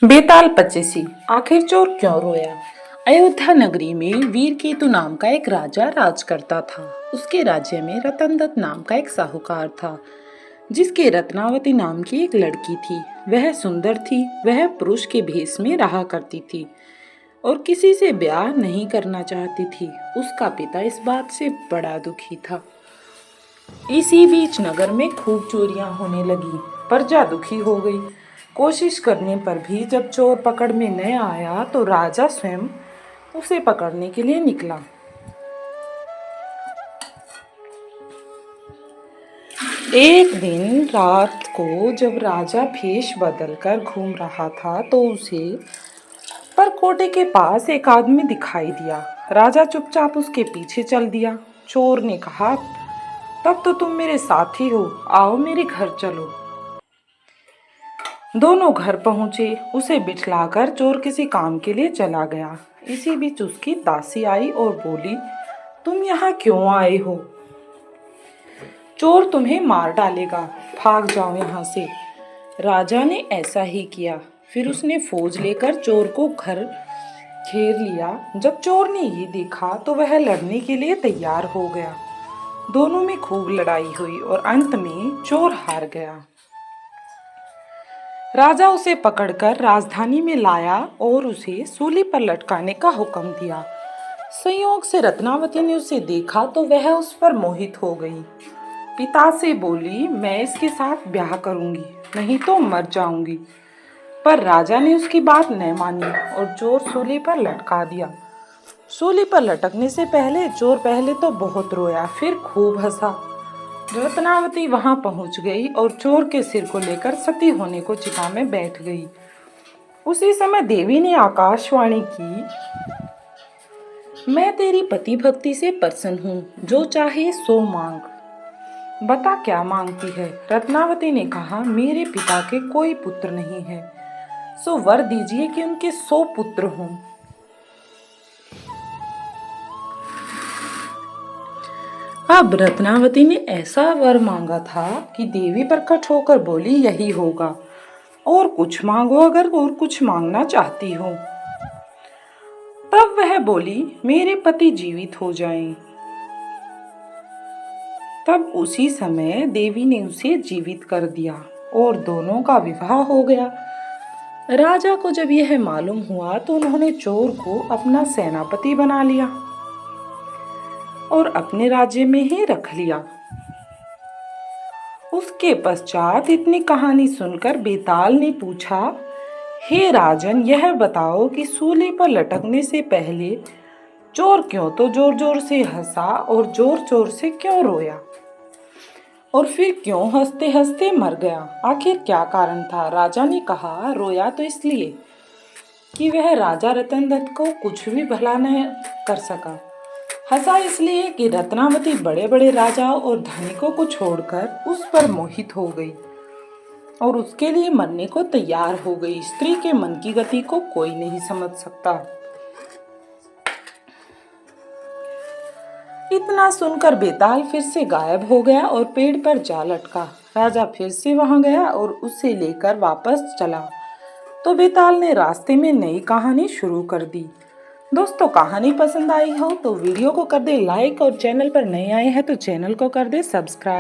बेताल पचीसी। आखिर चोर क्यों रोया। अयोध्या नगरी में वीरकेतु नाम का एक राजा राज करता था। उसके राज्य में रतनदत्त नाम का एक साहूकार था, जिसके रत्नावती नाम की एक लड़की थी। वह सुंदर थी। वह पुरुष के भेष में रहा करती थी और किसी से ब्याह नहीं करना चाहती थी। उसका पिता इस बात से बड़ा दुखी था। इसी बीच नगर में खूब चोरियां होने लगी। प्रजा दुखी हो गई। कोशिश करने पर भी जब चोर पकड़ में न आया तो राजा स्वयं उसे पकड़ने के लिए निकला। एक दिन रात को जब राजा भेष बदलकर घूम रहा था तो उसे परकोटे के पास एक आदमी दिखाई दिया। राजा चुपचाप उसके पीछे चल दिया। चोर ने कहा, तब तो तुम मेरे साथी हो, आओ मेरे घर चलो। दोनों घर पहुंचे। उसे बिठलाकर चोर किसी काम के लिए चला गया। इसी बीच उसकी दासी आई और बोली, तुम यहाँ क्यों आए हो? चोर तुम्हें मार डालेगा, भाग जाओ यहाँ से। राजा ने ऐसा ही किया। फिर उसने फौज लेकर चोर को घर घेर लिया। जब चोर ने ये देखा तो वह लड़ने के लिए तैयार हो गया। दोनों में खूब लड़ाई हुई और अंत में चोर हार गया। राजा उसे पकड़कर राजधानी में लाया और उसे सूली पर लटकाने का हुक्म दिया। संयोग से रत्नावती ने उसे देखा तो वह उस पर मोहित हो गई। पिता से बोली, मैं इसके साथ ब्याह करूंगी, नहीं तो मर जाऊंगी। पर राजा ने उसकी बात न मानी और चोर सूली पर लटका दिया। सूली पर लटकने से पहले चोर पहले तो बहुत रोया, फिर खूब हंसा। रत्नावती वहां पहुंच गई और चोर के सिर को लेकर सती होने को चिता में बैठ गई। उसी समय देवी ने आकाशवाणी की, मैं तेरी पति भक्ति से प्रसन्न हूँ, जो चाहे सो मांग। बता क्या मांगती है? रत्नावती ने कहा, मेरे पिता के कोई पुत्र नहीं है, सो वर दीजिए कि उनके 100 पुत्र हों। अब रत्नावती ने ऐसा वर मांगा था कि देवी प्रकट होकर बोली, यही होगा, और कुछ मांगो अगर और कुछ मांगना चाहती हो। तब वह बोली, मेरे पति जीवित हो जाएं। तब उसी समय देवी ने उसे जीवित कर दिया और दोनों का विवाह हो गया। राजा को जब यह मालूम हुआ तो उन्होंने चोर को अपना सेनापति बना लिया और अपने राज्य में ही रख लिया। उसके पश्चात इतनी कहानी सुनकर बेताल ने पूछा, हे राजन, यह बताओ कि सूली पर लटकने से पहले चोर क्यों तो जोर जोर से हंसा और जोर जोर से क्यों रोया, और फिर क्यों हंसते हंसते मर गया? आखिर क्या कारण था? राजा ने कहा, रोया तो इसलिए कि वह राजा रतनदत्त को कुछ भी भला न कर सका। हंसा इसलिए कि रत्नावती बड़े बड़े राजाओं और धनिकों को छोड़कर उस पर मोहित हो गई और उसके लिए मरने को तैयार हो गई। स्त्री के मन की गति को कोई नहीं समझ सकता। इतना सुनकर बेताल फिर से गायब हो गया और पेड़ पर जा लटका। राजा फिर से वहां गया और उसे लेकर वापस चला तो बेताल ने रास्ते में नई कहानी शुरू कर दी। दोस्तों, कहानी पसंद आई हो तो वीडियो को कर दे लाइक और चैनल पर नए आए हैं तो चैनल को कर दे सब्सक्राइब।